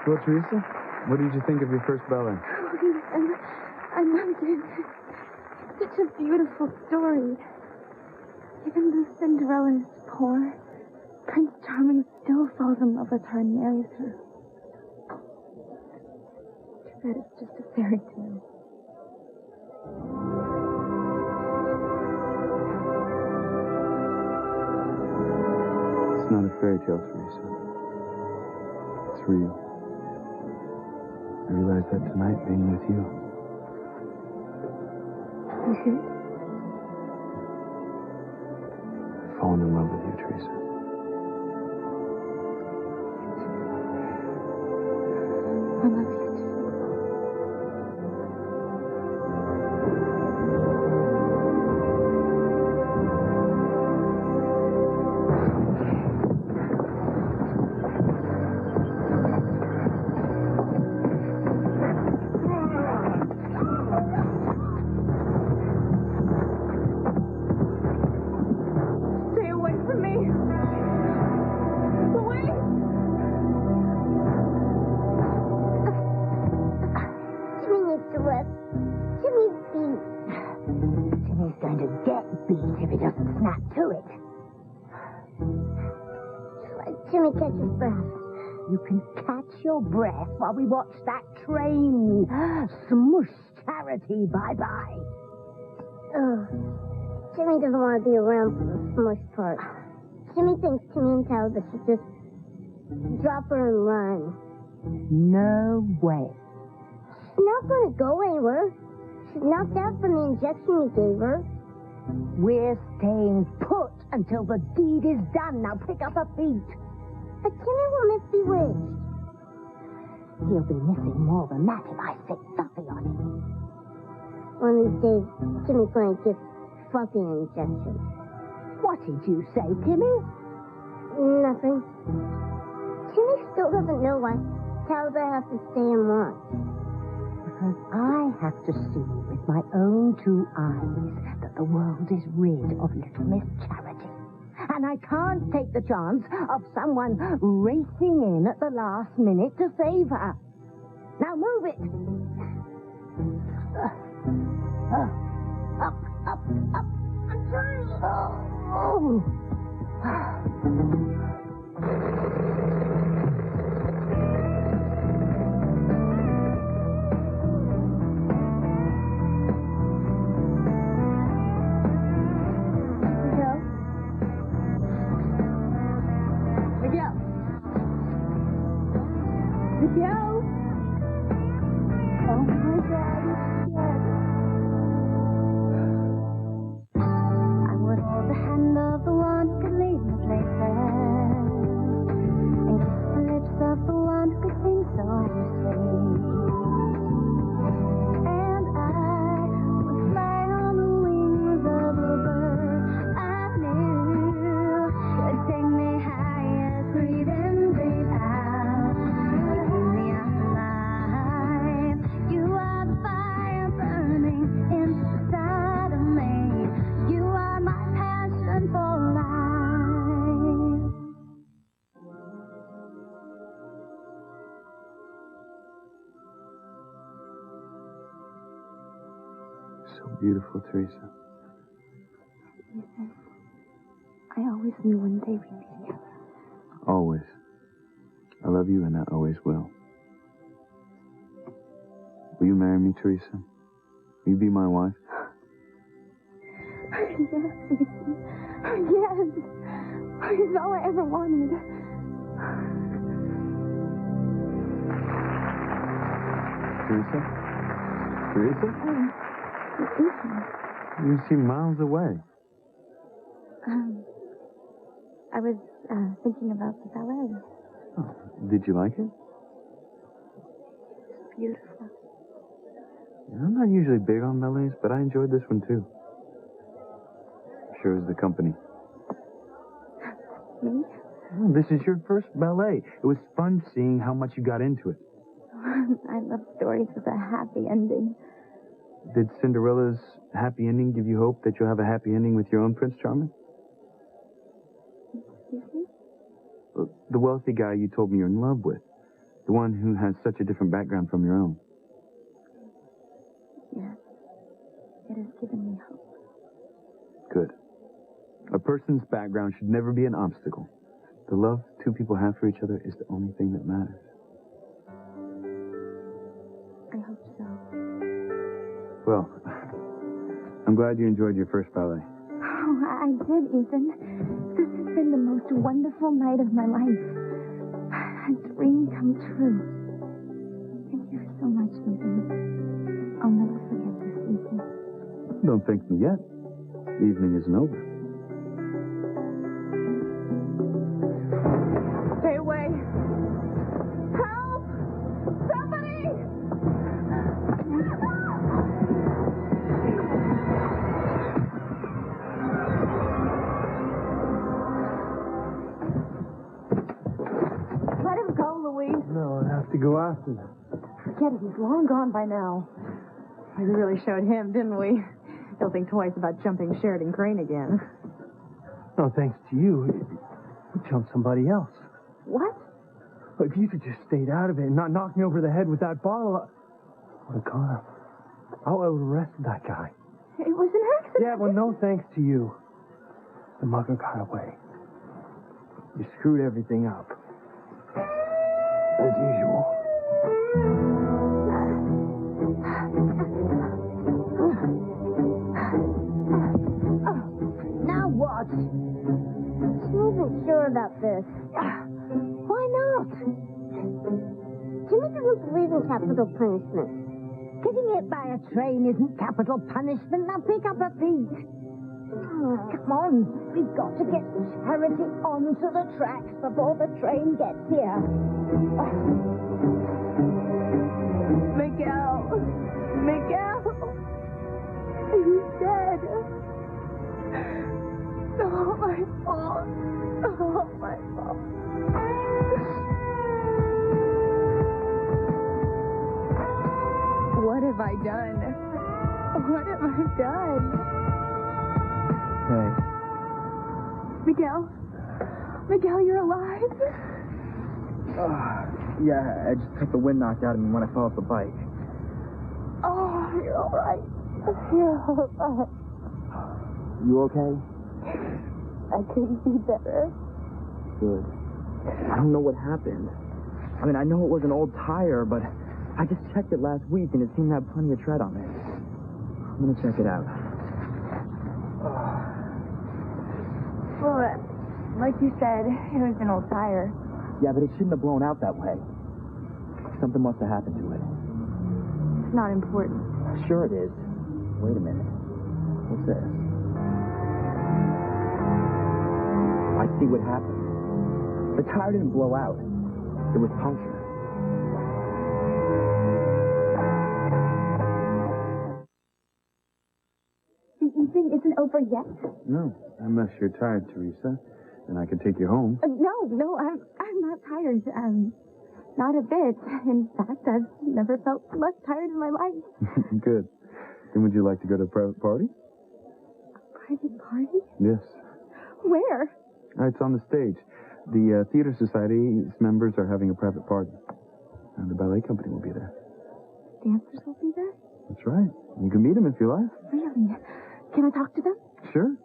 Well, Teresa, what did you think of your first ballet? Oh, I loved it. It's such a beautiful story. Even though Cinderella is poor, Prince Charming still falls in love with her and marries her. Too bad it's just a fairy tale. It's not a fairy tale, Teresa. It's real. I realized that tonight being with you. You? I've fallen in love with you, Teresa. I love you too. Stay away from me. Away. Jimmy needs to rest. Jimmy's beat. Jimmy's going to get beat if he doesn't snap to it. Let Jimmy catch his breath. You can catch your breath while we watch that train. Smush Charity bye-bye. Oh, Jimmy doesn't want to be around for the smush part. Jimmy thinks Timmy and Talbot should just drop her and run. No way. She's not going to go anywhere. She's knocked out from the injection we gave her. We're staying put until the deed is done. Now pick up her feet. But Timmy will miss Bewitched. He'll be missing more than that if I stick Fluffy on him. One of these days, Timmy's going to give Fluffy an injection. What did you say, Timmy? Nothing. Timmy still doesn't know why Talbot has to stay and watch. Because I have to see with my own two eyes that the world is rid of little Miss Charity. And I can't take the chance of someone racing in at the last minute to save her. Now move it. Up, up, up. I'm trying. Oh. Miguel! Oh my God, I would hold the hand of the one who could lead me places, and kiss the lips of the one who could sing so sweet. And I would fly on the wings of a bird I knew could take me higher, breathe in, breathe out. So beautiful, Teresa. Ethan, I always knew one day we'd be together. Always. I love you and I always will. Will you marry me, Teresa? Will you be my wife? Yes, Ethan. Yes. It's all I ever wanted. Teresa? Teresa? Ethan. You seem miles away. I was thinking about the ballet. Oh, did you like it? It's beautiful. I'm not usually big on ballets, but I enjoyed this one too. Sure as the company. Me? Oh, this is your first ballet. It was fun seeing how much you got into it. I love stories with a happy ending. Did Cinderella's happy ending give you hope that you'll have a happy ending with your own Prince Charming? Excuse me? The wealthy guy you told me you're in love with. The one who has such a different background from your own. Yes. It has given me hope. Good. A person's background should never be an obstacle. The love two people have for each other is the only thing that matters. I hope so. Well, I'm glad you enjoyed your first ballet. Oh, I did, Ethan. This has been the most wonderful night of my life. A dream come true. Thank you so much, Ethan. I'll never forget this evening. Don't thank me yet. The evening isn't over. Stay away. Help! Somebody! Let him go, Louise. No, I'll have to go after them. Forget it. He's long gone by now. We really showed him, didn't we? He'll think twice about jumping Sheridan Crane again. No, thanks to you, you jumped somebody else. What? But if you could just stayed out of it and not knock me over the head with that bottle, I would have caught him. I would have arrested that guy. It was an accident. Yeah, well, no thanks to you. The mugger got away. You screwed everything up. As usual. Now what? Still isn't sure about this. Why not? Jimmy doesn't believe in capital punishment. Getting hit by a train isn't capital punishment. Now pick up a feet. Come on, we've got to get Charity onto the tracks before the train gets here. Miguel! Miguel! He's dead. All my fault. All my fault. What have I done? What have I done? Hey. Miguel? Miguel, you're alive? Yeah, I just got the wind knocked out of me when I fell off the bike. Oh, you're all right. You're all right. You okay? I couldn't be better. Good. I don't know what happened. I mean, I know it was an old tire, but I just checked it last week and it seemed to have plenty of tread on it. I'm gonna check it out. Well, like you said, it was an old tire. Yeah, but it shouldn't have blown out that way. Something must have happened to it. It's not important. Sure it is. Wait a minute. What's this? I see what happened. The tire didn't blow out. It was punctured. The evening isn't over yet? No, unless you're tired, Teresa. Then I could take you home. No, I'm not tired. Not a bit. In fact, I've never felt less tired in my life. Good. Then would you like to go to a private party? Private party? Yes. Where? It's on the stage. The Theater Society's members are having a private party. And the ballet company will be there. Dancers will be there? That's right. You can meet them if you like. Really? Can I talk to them? Sure.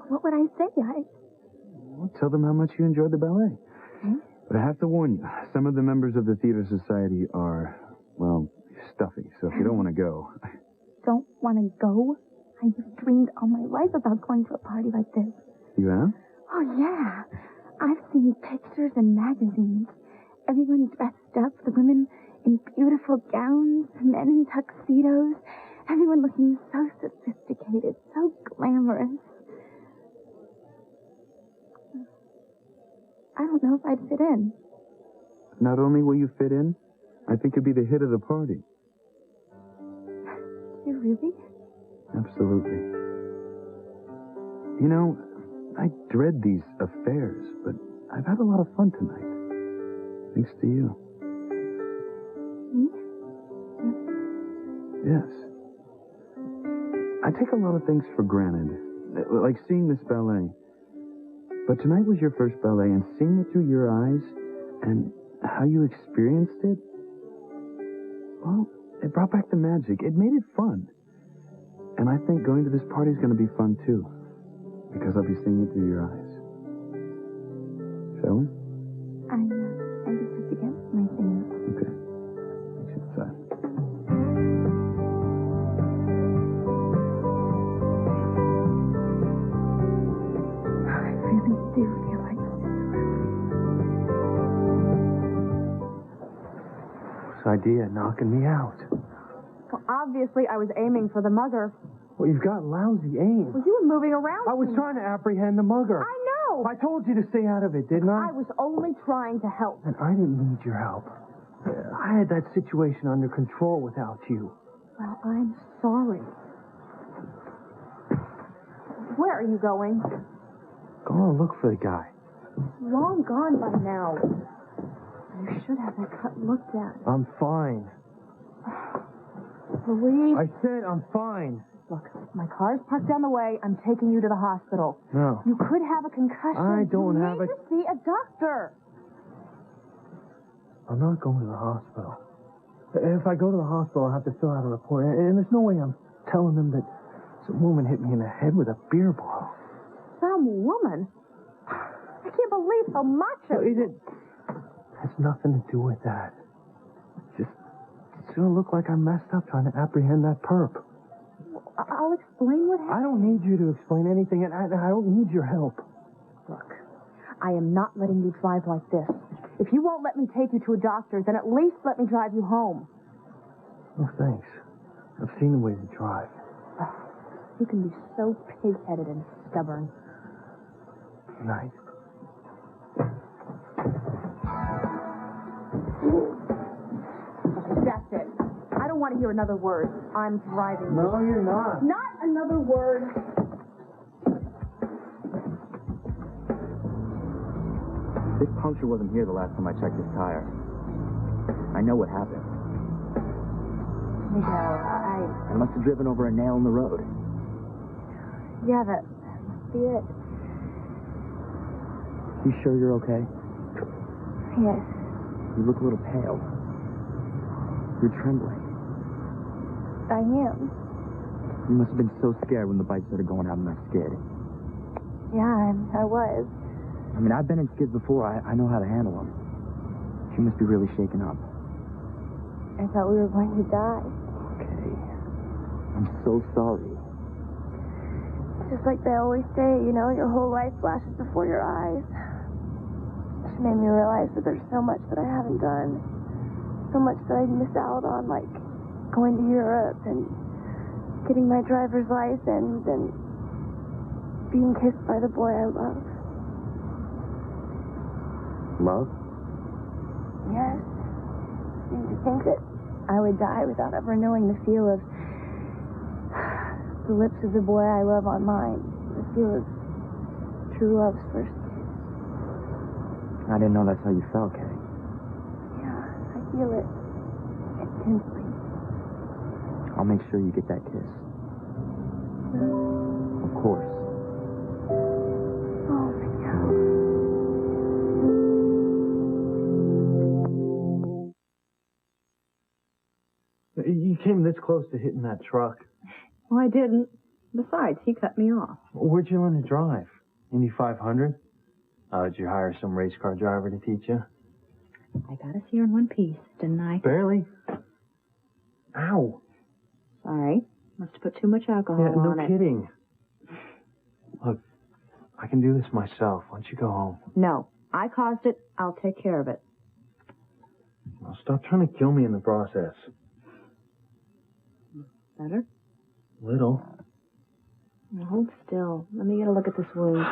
What would I say? Well, tell them how much you enjoyed the ballet. Okay. But I have to warn you, some of the members of the Theater Society are, well, stuffy. So if you don't want to go... Don't want to go? I've dreamed all my life about going to a party like this. You have? Oh, yeah. I've seen pictures in magazines. Everyone dressed up, the women in beautiful gowns, men in tuxedos, everyone looking so sophisticated, so glamorous. I don't know if I'd fit in. Not only will you fit in, I think you'll be the hit of the party. Do you really? Absolutely. You know, I dread these affairs, but I've had a lot of fun tonight. Thanks to you. Me? Yes. I take a lot of things for granted, like seeing this ballet. But tonight was your first ballet, and seeing it through your eyes and how you experienced it, well, it brought back the magic. It made it fun. And I think going to this party is going to be fun, too. Because I'll be seeing it through your eyes. Shall we? I just have to get my things. Okay. Meet you outside. I really do feel like This idea knocking me out. Well, obviously, I was aiming for the mugger. Well, you've got lousy aim. Well, you were moving around. I was trying to apprehend the mugger. I know. I told you to stay out of it, didn't I? I was only trying to help. And I didn't need your help. I had that situation under control without you. Well, I'm sorry. Where are you going? Go on, look for the guy. Long gone by now. You should have that cut looked at. I'm fine. Louise, I said I'm fine. look, my car's parked down the way. I'm taking you to the hospital. No. You could have a concussion. I don't you have need a... to see a doctor. I'm not going to the hospital. If I go to the hospital, I'll have to fill out a report. And there's no way I'm telling them that some woman hit me in the head with a beer bottle. Some woman? I can't believe so much of It has nothing to do with that. It's gonna look like I messed up trying to apprehend that perp. I'll explain what happened. I don't need you to explain anything, and I don't need your help. Look, I am not letting you drive like this. If you won't let me take you to a doctor, then at least let me drive you home. Oh, thanks. I've seen the way you drive. You can be so pig-headed and stubborn. Good night. That's it. I don't want to hear another word. I'm driving you. No, you're not. Not another word. This puncture wasn't here the last time I checked his tire. I know what happened. Miguel, I must have driven over a nail in the road. Yeah, that must be it. You sure you're okay? Yes. You look a little pale. You're trembling. I am. You must have been so scared when the bike started going out in that skid. Yeah, I was. I mean, I've been in skids before. I know how to handle them. You must be really shaken up. I thought we were going to die. Okay. I'm so sorry. Just like they always say, you know, your whole life flashes before your eyes. She made me realize that there's so much that I haven't done. So much that I missed out on, like going to Europe and getting my driver's license and being kissed by the boy I love. Love? Yes. And to think that I would die without ever knowing the feel of the lips of the boy I love on mine. The feel of true love's first kiss. I didn't know that's how you felt, Kay. Yeah, I feel it intensely. I'll make sure you get that kiss. Of course. Oh, my God. You came this close to hitting that truck. Well, I didn't. Besides, he cut me off. Where'd you learn to drive? Indy 500? Did you hire some race car driver to teach you? I got us here in one piece, didn't I? Barely. Ow. Sorry. Must have put too much alcohol Yeah, no on it. kidding. Look, I can do this myself. Why don't you go home? No. I caused it. I'll take care of it. Well, stop trying to kill me in the process. Better? Little. Now, hold still. Let me get a look at this wound.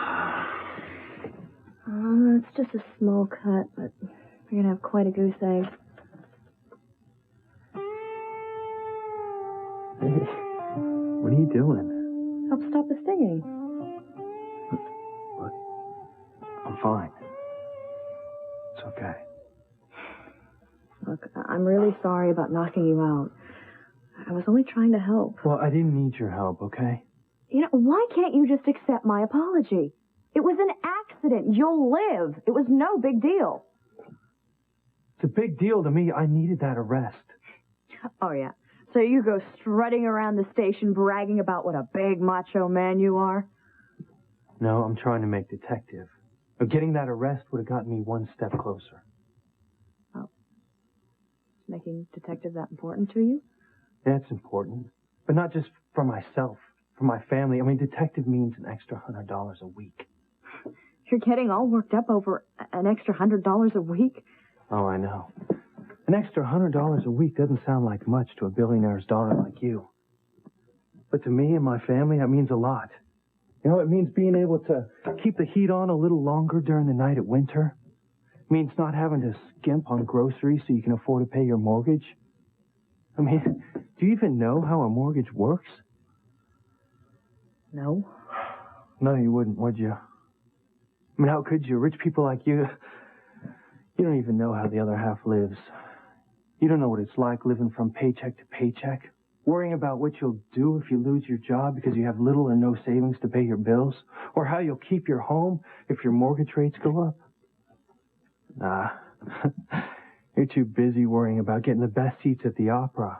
It's just a small cut, but you're gonna have quite a goose egg. Hey, what are you doing? Help stop the stinging. Look, I'm fine. It's okay. Look, I'm really sorry about knocking you out. I was only trying to help. Well, I didn't need your help, okay? You know, why can't you just accept my apology? It was an accident. You'll live. It was no big deal. a big deal to me. I needed that arrest. Oh, yeah. So you go strutting around the station bragging about what a big macho man you are? No, I'm trying to make detective. But getting that arrest would have gotten me one step closer. Oh. Making detective that important to you? That's important. But not just for myself, for my family. I mean, detective means an extra $100 a week. You're getting all worked up over an extra $100 a week? Oh, I know. An extra $100 a week doesn't sound like much to a billionaire's daughter like you. But to me and my family, that means a lot. You know, it means being able to keep the heat on a little longer during the night at winter. It means not having to skimp on groceries so you can afford to pay your mortgage. I mean, do you even know how a mortgage works? No. No, you wouldn't, would you? I mean, how could you? Rich people like you don't even know how the other half lives. You don't know what it's like living from paycheck to paycheck, worrying about what you'll do if you lose your job because you have little or no savings to pay your bills, or how you'll keep your home if your mortgage rates go up. Nah, you're too busy worrying about getting the best seats at the opera,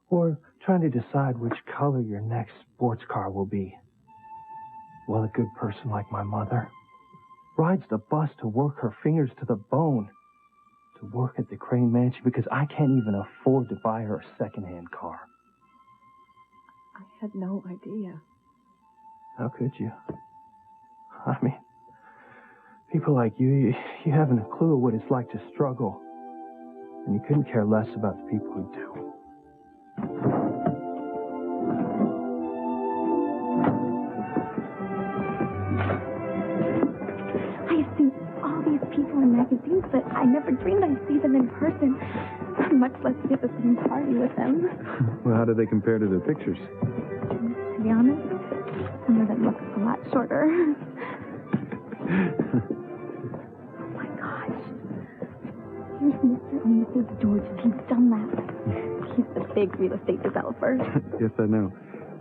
or trying to decide which color your next sports car will be. Well, a good person like my mother rides the bus to work her fingers to the bone to work at the Crane Mansion because I can't even afford to buy her a second-hand car. I had no idea. How could you? I mean, people like you haven't a clue what it's like to struggle. And you couldn't care less about the people who do. I've seen all these people in magazines, but I never dreamed I'd see them in person, much less be at the same party with them. Well, how do they compare to the pictures? To be honest, some of them look a lot shorter. Oh my gosh. Here's Mr. and Mrs. George T. Dunlap. He's the big real estate developer. Yes, I know.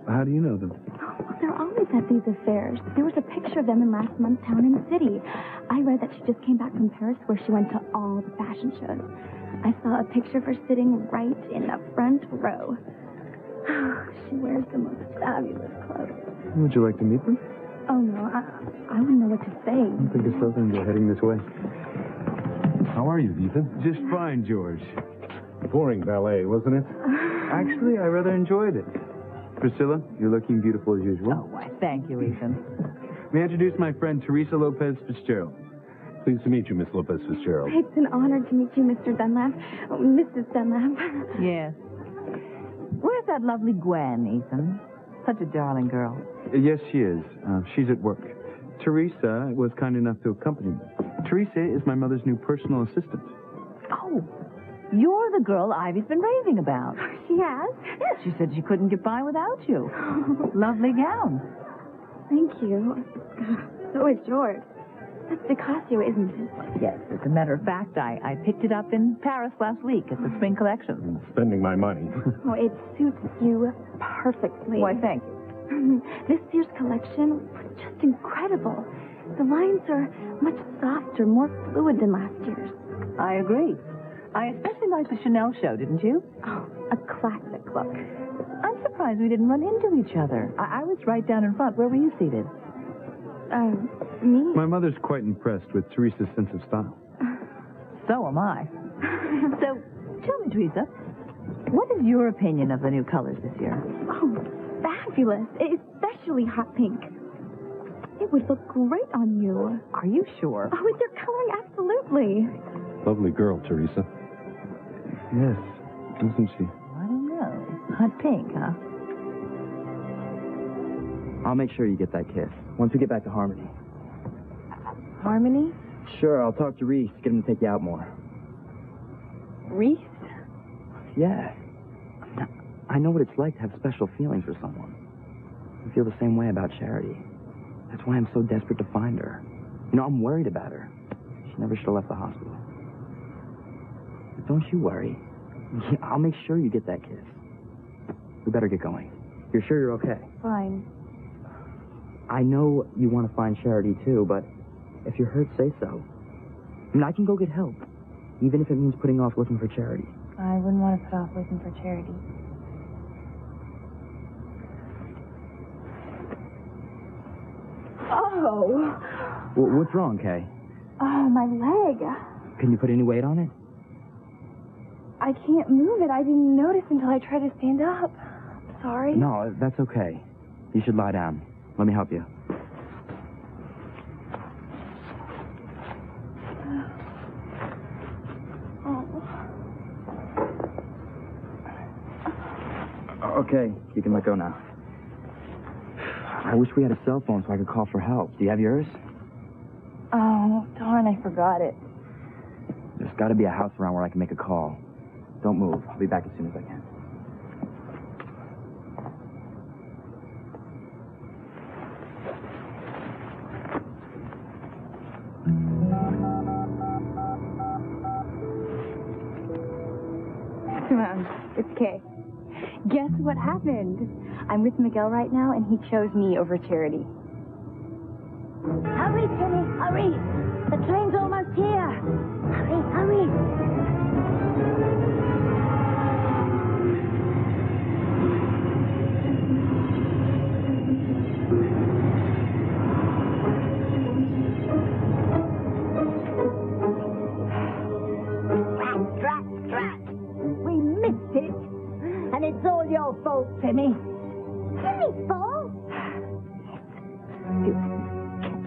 How do you know them? Well, they're always at these affairs. There was a picture of them in last month's Town and City. I read that she just came back from Paris where she went to all the fashion shows. I saw a picture of her sitting right in the front row. She wears the most fabulous clothes. Would you like to meet them? Oh, no, I wouldn't know what to say. I think it's something they're heading this way. How are you, Ethan? Just fine, George. Boring ballet, wasn't it? Actually, I rather enjoyed it. Priscilla, you're looking beautiful as usual. Oh, why, thank you, Ethan. May I introduce my friend Teresa Lopez Fitzgerald? Pleased to meet you, Miss Lopez Fitzgerald. It's an honor to meet you, Mr. Dunlap. Oh, Mrs. Dunlap. Yes. Where's that lovely Gwen, Ethan? Such a darling girl. Yes, she is. She's at work. Teresa was kind enough to accompany me. Teresa is my mother's new personal assistant. Oh, you're the girl Ivy's been raving about. She has? Yes, she said she couldn't get by without you. Lovely gown. Thank you. So is George. That's Picasso, isn't it? Yes, as a matter of fact, I picked it up in Paris last week at the Spring Collection. Spending my money. Oh, it suits you perfectly. Why, thank you. This year's collection was just incredible. The lines are much softer, more fluid than last year's. I agree. I especially liked the Chanel show, didn't you? Oh, a classic look. I'm surprised we didn't run into each other. I was right down in front. Where were you seated? Me? My mother's quite impressed with Teresa's sense of style. So am I. So, tell me, Teresa, what is your opinion of the new colors this year? Oh, fabulous. Especially hot pink. It would look great on you. Are you sure? Oh, with your coloring, absolutely. Lovely girl, Teresa. Yes, isn't she? I don't know. Hot pink, huh? I'll make sure you get that kiss once we get back to Harmony. Harmony? Sure, I'll talk to Reese, get him to take you out more. Reese? Yeah. I know what it's like to have special feelings for someone. I feel the same way about Charity. That's why I'm so desperate to find her. You know, I'm worried about her. She never should have left the hospital. But don't you worry. I'll make sure you get that kiss. We better get going. You're sure you're okay? Fine. I know you want to find Charity, too, but if you're hurt, say so. I mean, I can go get help. even if it means putting off looking for Charity. I wouldn't want to put off looking for Charity. Oh. What's wrong, Kay? Oh, my leg. Can you put any weight on it? I can't move it. I didn't notice until I tried to stand up. I'm sorry. No, that's okay. You should lie down. Let me help you. Okay, you can let go now. I wish we had a cell phone so I could call for help. Do you have yours? Oh, darn, I forgot it. There's got to be a house around where I can make a call. Don't move. I'll be back as soon as I can. Simone, it's Kay. Guess what happened? I'm with Miguel right now, and he chose me over Charity. Hurry, Timmy, hurry! The train's almost here. Hurry, hurry! Drat. We missed it. And it's all your fault, Timmy. Timmy's fault? You kept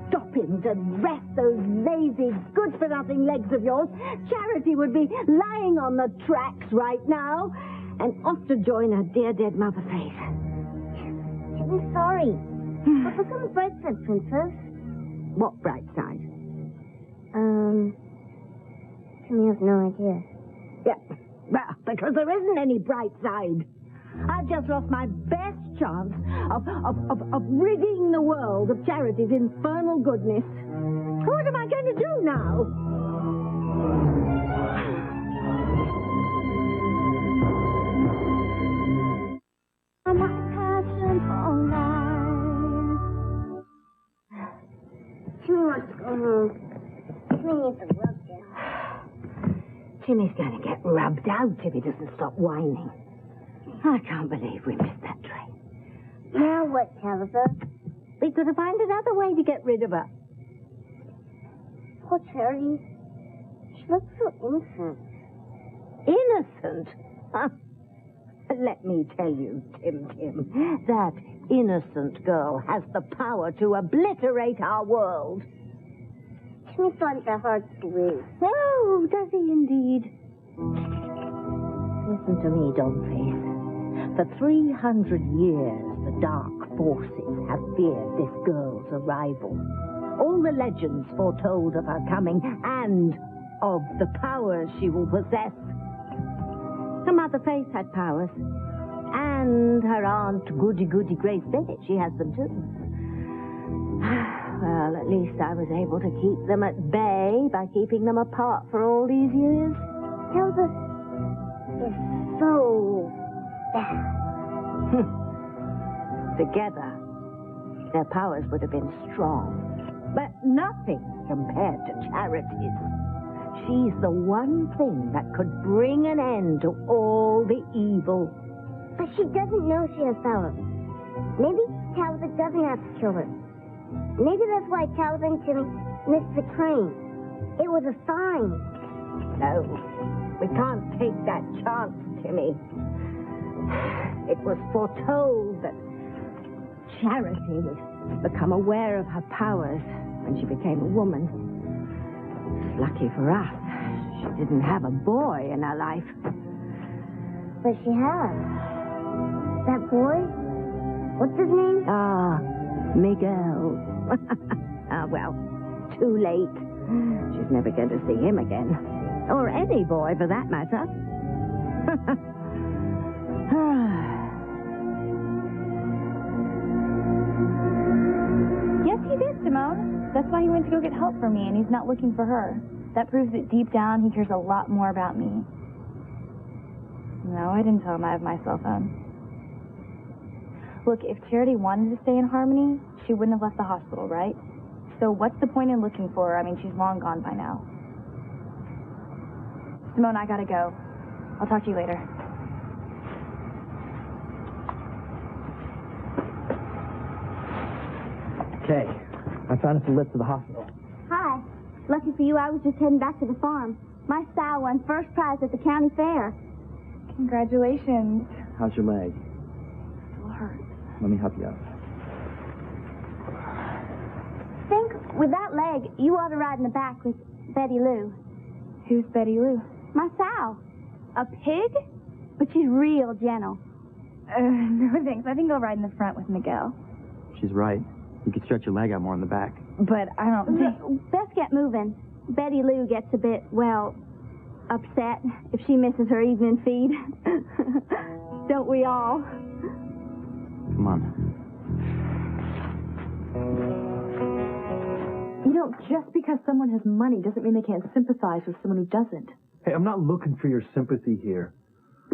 stopping to rest those lazy, good-for-nothing legs of yours. Charity would be lying on the tracks right now and off to join her dear dead mother Faith. I'm sorry. But look on the bright side, Princess. What bright side? Timmy has no idea. Yeah, well, because there isn't any bright side. I've just lost my best chance of ridding the world of Charity's infernal goodness. What am I going to do now? My passion for life. Timmy wants to go home. Timmy needs a rub down. Timmy's going to get rubbed out if he doesn't stop whining. I can't believe we missed that train. Now what, Tabitha? We could have found another way to get rid of her. Poor Charity. She looks so innocent. Innocent? Huh? Let me tell you, Tim, that innocent girl has the power to obliterate our world. Timmy finds that hard to believe. Oh, does he indeed? Listen to me, Dollface. For 300 years, the dark forces have feared this girl's arrival. All the legends foretold of her coming and of the powers she will possess. Her mother Faith had powers. And her aunt Goody Grace Bennett, she has them too. Well, at least I was able to keep them at bay by keeping them apart for all these years. Tabitha is so bad. Together, their powers would have been strong. But nothing compared to Charity's. She's the one thing that could bring an end to all the evil. But she doesn't know she has powers. Maybe Tabitha doesn't have to kill her. Maybe that's why Tabitha and Timmy missed the train. It was a sign. No, we can't take that chance, Timmy. It was foretold that Charity would become aware of her powers when she became a woman. Lucky for us, she didn't have a boy in her life. But she has. That boy? What's his name? Miguel. Well, too late. She's never going to see him again. Or any boy, for that matter. Yes, he did, Simone. That's why he went to go get help for me, and he's not looking for her. That proves that deep down he cares a lot more about me. No, I didn't tell him I have my cell phone. Look, if Charity wanted to stay in Harmony, she wouldn't have left the hospital, right? So what's the point in looking for her? I mean, she's long gone by now. Simone, I gotta go. I'll talk to you later. Okay, I found us a lift to the hospital. Hi. Lucky for you, I was just heading back to the farm. My sow won first prize at the county fair. Congratulations. How's your leg? Still hurts. Let me help you out. Think with that leg, you ought to ride in the back with Betty Lou. Who's Betty Lou? My sow. A pig? But she's real gentle. No thanks. I think I'll ride in the front with Miguel. She's right. You could stretch your leg out more in the back. But I don't think... Best get moving. Betty Lou gets a bit, well, upset if she misses her evening feed. Don't we all? Come on. You know, just because someone has money doesn't mean they can't sympathize with someone who doesn't. Hey, I'm not looking for your sympathy here.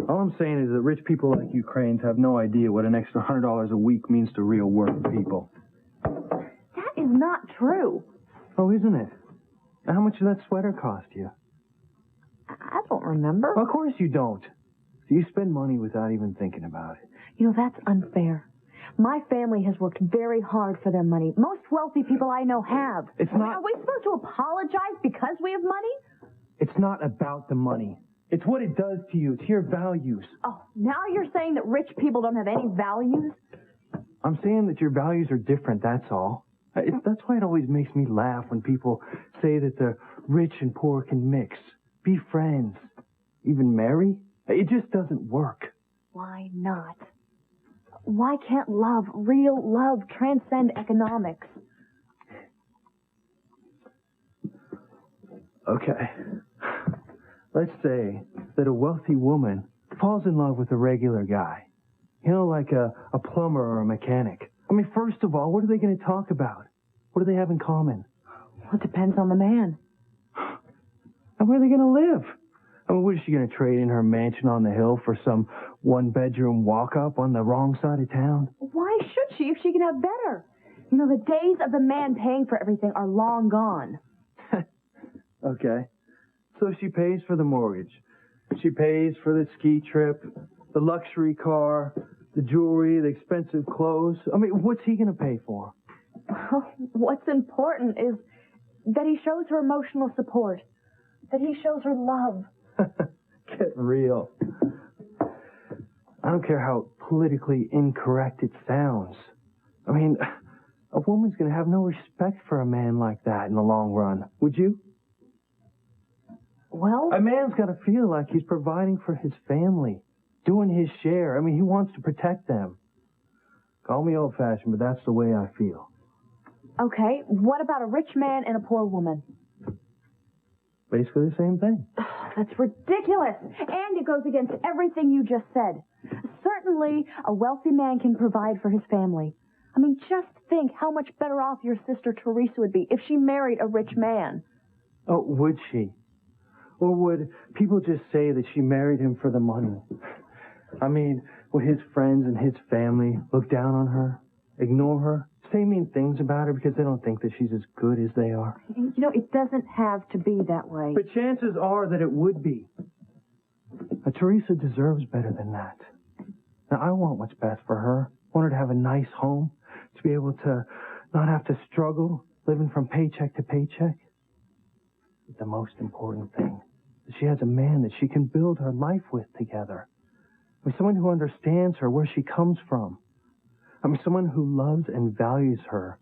All I'm saying is that rich people like Ukrainians have no idea what an extra $100 a week means to real working people. That is not true. Oh, isn't it? And how much did that sweater cost you? I don't remember. Of course you don't. You spend money without even thinking about it. You know, that's unfair. My family has worked very hard for their money. Most wealthy people I know have. It's not... Are we supposed to apologize because we have money? It's not about the money. It's what it does to you. It's your values. Oh, now you're saying that rich people don't have any values? I'm saying that your values are different, that's all. That's why it always makes me laugh when people say that the rich and poor can mix, be friends, even marry. It just doesn't work. Why not? Why can't love, real love, transcend economics? Okay. Let's say that a wealthy woman falls in love with a regular guy. You know, like a plumber or a mechanic. I mean, first of all, what are they going to talk about? What do they have in common? Well, it depends on the man. And where are they going to live? I mean, what is she going to trade in her mansion on the hill for some one-bedroom walk-up on the wrong side of town? Why should she if she can have better? You know, the days of the man paying for everything are long gone. Okay. So she pays for the mortgage. She pays for the ski trip, the luxury car, the jewelry, the expensive clothes. I mean, what's he going to pay for? What's important is that he shows her emotional support, that he shows her love. Get real. I don't care how politically incorrect it sounds. I mean, a woman's going to have no respect for a man like that in the long run. Would you? Well, a man's got to feel like he's providing for his family, doing his share. I mean, he wants to protect them. Call me old-fashioned, but that's the way I feel. Okay, what about a rich man and a poor woman? Basically the same thing. That's ridiculous. And it goes against everything you just said. Certainly, a wealthy man can provide for his family. I mean, just think how much better off your sister Teresa would be if she married a rich man. Oh, would she? Or would people just say that she married him for the money? I mean, would his friends and his family look down on her, ignore her, say mean things about her because they don't think that she's as good as they are? You know, it doesn't have to be that way. But chances are that it would be. Teresa deserves better than that. Now, I want what's best for her. I want her to have a nice home, to be able to not have to struggle, living from paycheck to paycheck. But the most important thing is she has a man that she can build her life with together. With someone who understands her, where she comes from. I mean, someone who loves and values her,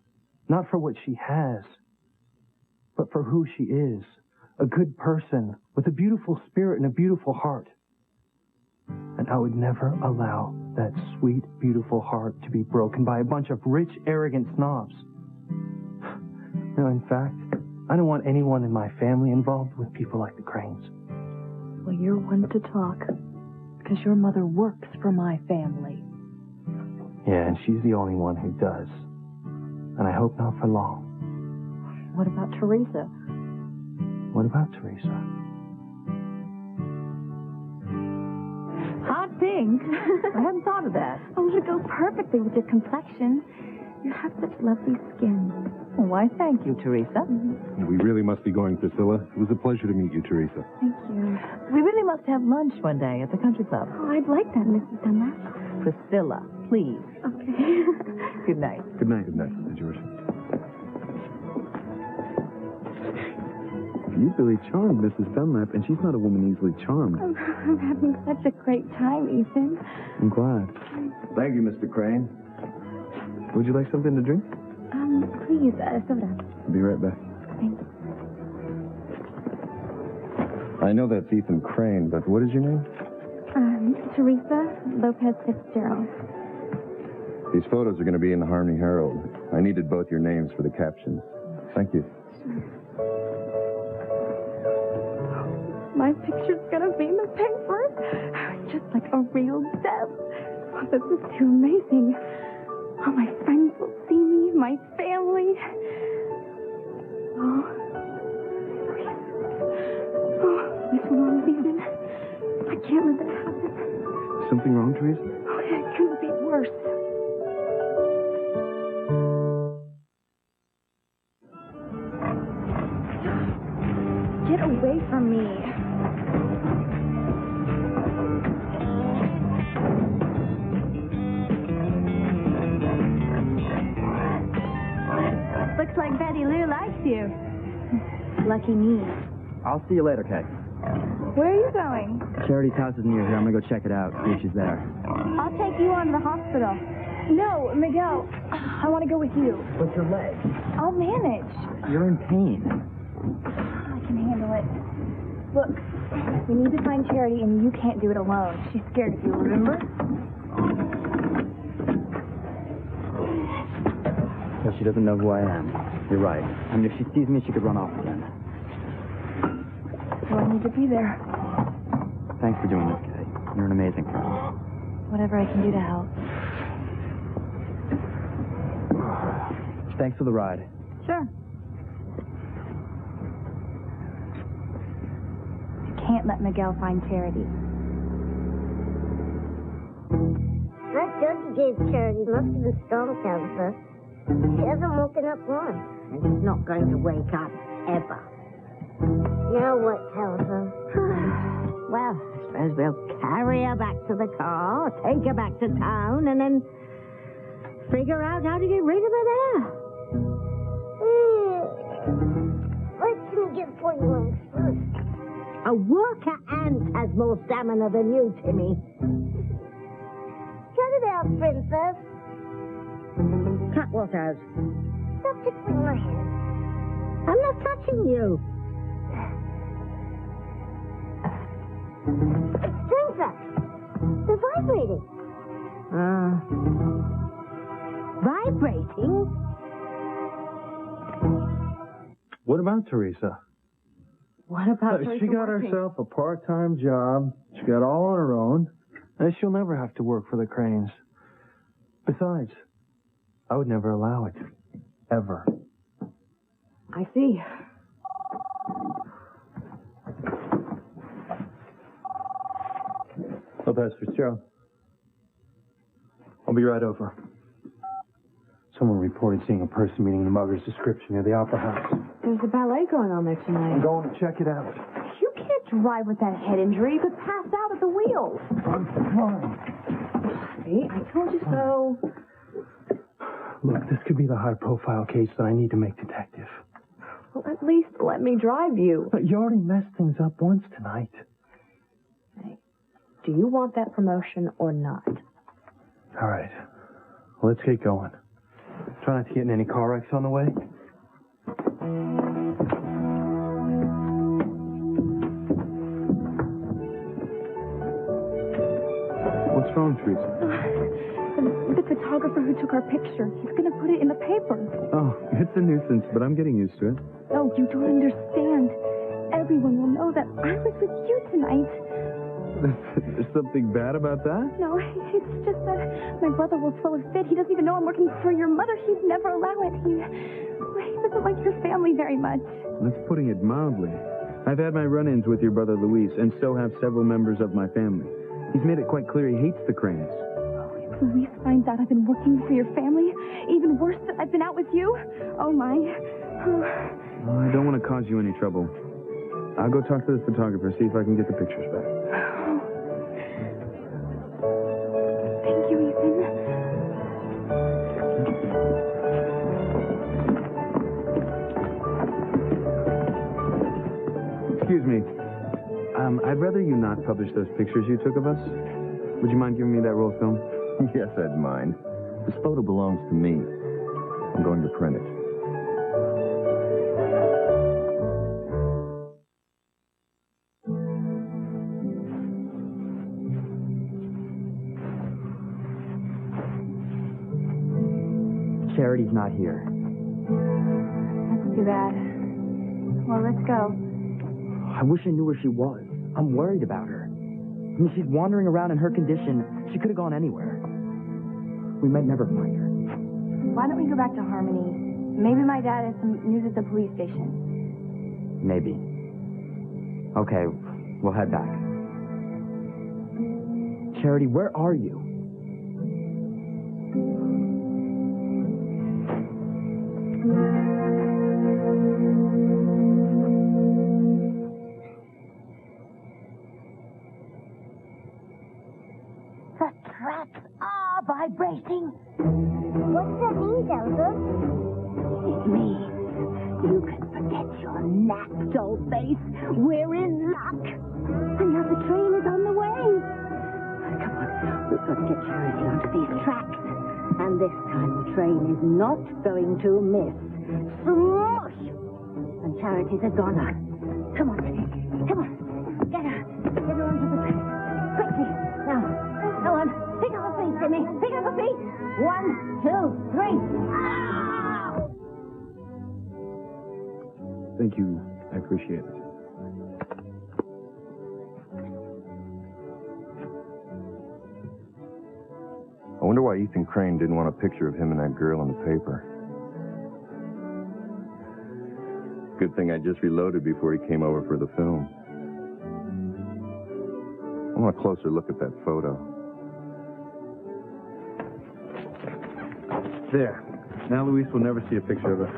not for what she has, but for who she is. A good person with a beautiful spirit and a beautiful heart. And I would never allow that sweet, beautiful heart to be broken by a bunch of rich, arrogant snobs. No, in fact, I don't want anyone in my family involved with people like the Cranes. Well, you're one to talk, because your mother works for my family. Yeah, and she's the only one who does. And I hope not for long. What about Teresa? What about Teresa? Hot pink. I hadn't thought of that. Oh, it would go perfectly with your complexion. You have such lovely skin. Why, thank you, Teresa. We really must be going, Priscilla. It was a pleasure to meet you, Teresa. Thank you. We really must have lunch one day at the country club. Oh, I'd like that, Mrs. Dunlap. Priscilla, please. Okay. Good night. Good night. Good night, George. You really charmed Mrs. Dunlap, and she's not a woman easily charmed. I'm having such a great time, Ethan. I'm glad. Thank you, Mr. Crane. Would you like something to drink? Please, soda. I'll be right back. Thanks. I know that's Ethan Crane, but what is your name? Teresa Lopez Fitzgerald. These photos are going to be in the Harmony Herald. I needed both your names for the captions. Thank you. My picture's gonna be in the paper. Just like a real death. Oh, this is too amazing. Oh, my friends will see me, my family. Oh, this wrong, Ethan. I can't let that happen. Something wrong, Teresa? Oh, it couldn't be worse. Get away from me. Looks like Betty Lou likes you. Lucky me. I'll see you later, Kay. Where are you going? Charity's house is near here. I'm gonna go check it out, see if she's there. I'll take you on to the hospital. No, Miguel, I want to go with you. What's your leg? I'll manage. You're in pain. I can handle it. Look, we need to find Charity, and you can't do it alone. She's scared of you, remember? So she doesn't know who I am. You're right. I mean, if she sees me, she could run off again. So I need to be there. Thanks for doing this, Kay. You're an amazing friend. Whatever I can do to help. Thanks for the ride. Sure. I can't let Miguel find Charity. That drug you gave Charity must have been strong, Tabitha. She hasn't woken up once. And she's not going to wake up, ever. Now what, Tabitha? Well, I suppose we'll carry her back to the car, take her back to town, and then figure out how to get rid of her there. What can we get for you on first? A worker ant has more stamina than you, Timmy. Cut it out, princess. Cut what out? Stop tickling my hand. I'm not touching you. It's strings up. They're vibrating. Vibrating? What about Teresa? What about She got herself a part-time job. She got all on her own. And she'll never have to work for the Cranes. Besides, I would never allow it. Ever. I see. Lopez Fitzgerald. I'll be right over. Someone reported seeing a person meeting the mugger's description near the Opera House. There's a ballet going on there I'm tonight. going to check it out. You can't drive with that head injury. You could pass out at the wheel. I'm fine. See, I told you so. Look, this could be the high-profile case that I need to make detective. Well, at least let me drive you. But you already messed things up once tonight. Do you want that promotion or not? All right. Well, let's get going. Try not to get in any car wrecks on the way. What's wrong, Teresa? The photographer who took our picture, he's going to put it in the paper. Oh, it's a nuisance, but I'm getting used to it. Oh, you don't understand. Everyone will know that I was with you tonight. There's something bad about that? No, it's just that my brother will throw a fit. He doesn't even know I'm working for your mother. He'd never allow it. He doesn't like your family very much. That's putting it mildly. I've had my run-ins with your brother Luis, and so have several members of my family. He's made it quite clear he hates the Cranes. If Luis finds out I've been working for your family, even even worse that I've been out with you? Oh, my. I don't want to cause you any trouble. I'll go talk to the photographer, see if I can get the pictures back. Thank you, Ethan. Excuse me. I'd rather you not publish those pictures you took of us. Would you mind giving me that roll of film? Yes, I'd mind. This photo belongs to me. I'm going to print it. Charity's not here. That's too bad. Well, let's go. I wish I knew where she was. I'm worried about her. I mean, she's wandering around in her condition. She could have gone anywhere. We might never find her. Why don't we go back to Harmony? Maybe my dad has some news at the police station. Maybe. Okay, we'll head back. Charity, where are you? The tracks are vibrating. What does that mean, Zelda? It means you can forget your nap, doll face. We're in luck. Another train is on the way. Come on, we've got to get Charity onto these tracks. And this time the train is not going to miss. Smush! And Charity's a goner. Come on, come on. Get her. Get her onto the train. Quickly. Now, go on. Pick up her feet, Jimmy. Pick up her feet. 1, 2, 3. Ow! Thank you. I appreciate it. I wonder why Ethan Crane didn't want a picture of him and that girl in the paper. Good thing I just reloaded before he came over for the film. I want a closer look at that photo. There. Now Luis will never see a picture of her.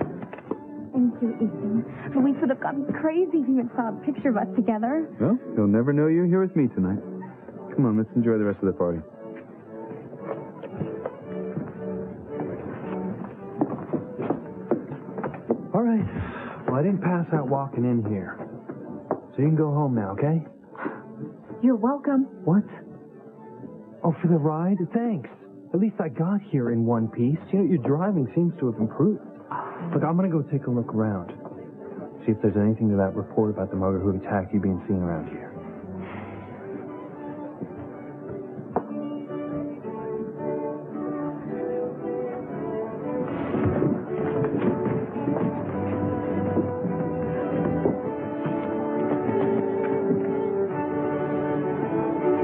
Thank you, Ethan. Luis would have gone crazy if he had saw a picture of us together. Well, he'll never know you're here with me tonight. Come on, let's enjoy the rest of the party. All right. Well, I didn't pass out walking in here. So you can go home now, okay? You're welcome. What? Oh, for the ride? Thanks. At least I got here in one piece. You know, your driving seems to have improved. Look, I'm going to go take a look around. See if there's anything to that report about the mugger who attacked you being seen around here.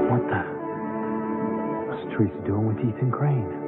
What the? What's Teresa doing with Ethan Crane?